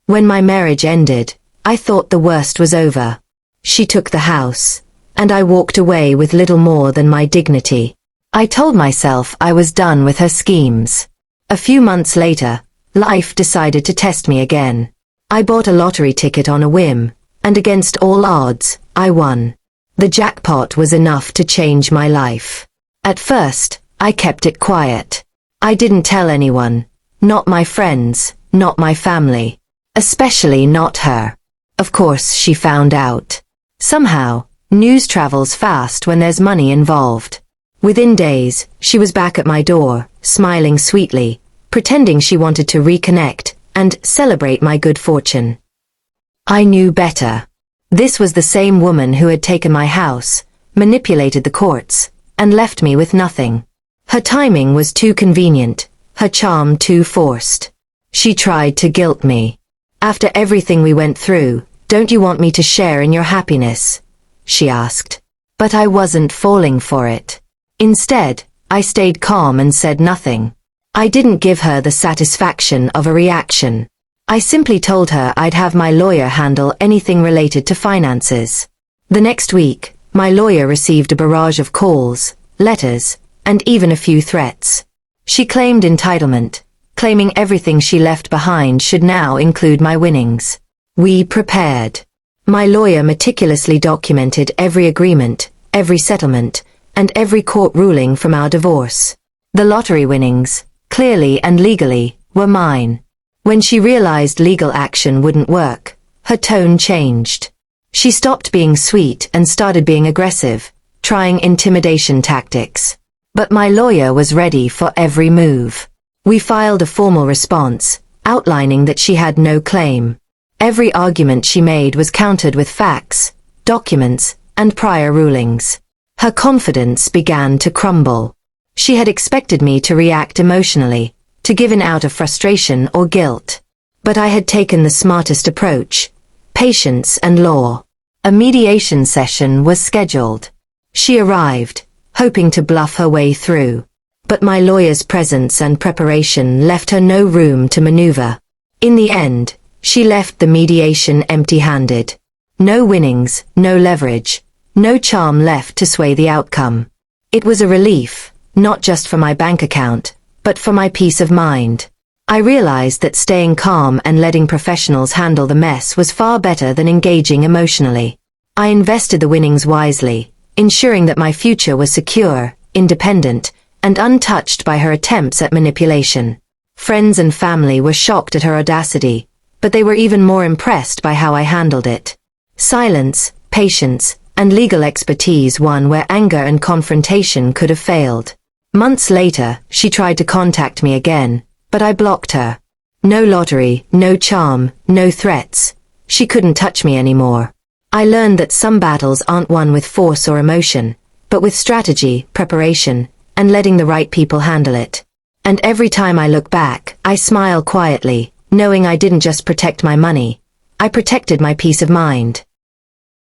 When my marriage ended, I thought the worst was over. She took the house, and I walked away with little more than my dignity. I told myself I was done with her schemes. A few months later, life decided to test me again. I bought a lottery ticket on a whim, and against all odds, I won. The jackpot was enough to change my life. At first, I kept it quiet. I didn't tell anyone, not my friends, not my family, especially not her. Of course, she found out. Somehow, news travels fast when there's money involved. Within days, she was back at my door, smiling sweetly, pretending she wanted to reconnect and celebrate my good fortune. I knew better. This was the same woman who had taken my house, manipulated the courts, and left me with nothing. Her timing was too convenient, her charm too forced. She tried to guilt me. After everything we went through, don't you want me to share in your happiness? She asked. But I wasn't falling for it. Instead, I stayed calm and said nothing. I didn't give her the satisfaction of a reaction. I simply told her I'd have my lawyer handle anything related to finances. The next week, my lawyer received a barrage of calls, letters, and even a few threats. She claimed entitlement, claiming everything she left behind should now include my winnings. We prepared. My lawyer meticulously documented every agreement, every settlement, and every court ruling from our divorce. The lottery winnings, clearly and legally, were mine. When she realized legal action wouldn't work, her tone changed. She stopped being sweet and started being aggressive, trying intimidation tactics. But my lawyer was ready for every move. We filed a formal response, outlining that she had no claim. Every argument she made was countered with facts, documents, and prior rulings. Her confidence began to crumble. She had expected me to react emotionally, to give in out of frustration or guilt. But I had taken the smartest approach, patience and law. A mediation session was scheduled. She arrived, hoping to bluff her way through. But my lawyer's presence and preparation left her no room to maneuver. In the end, she left the mediation empty-handed. No winnings, no leverage, no charm left to sway the outcome. It was a relief, not just for my bank account, but for my peace of mind. I realized that staying calm and letting professionals handle the mess was far better than engaging emotionally. I invested the winnings wisely, ensuring that my future was secure, independent, and untouched by her attempts at manipulation. Friends and family were shocked at her audacity, but they were even more impressed by how I handled it. Silence, patience, and legal expertise won where anger and confrontation could have failed. Months later, she tried to contact me again, but I blocked her. No lottery, no charm, no threats. She couldn't touch me anymore. I learned that some battles aren't won with force or emotion, but with strategy, preparation, and letting the right people handle it. And every time I look back, I smile quietly, knowing I didn't just protect my money, I protected my peace of mind.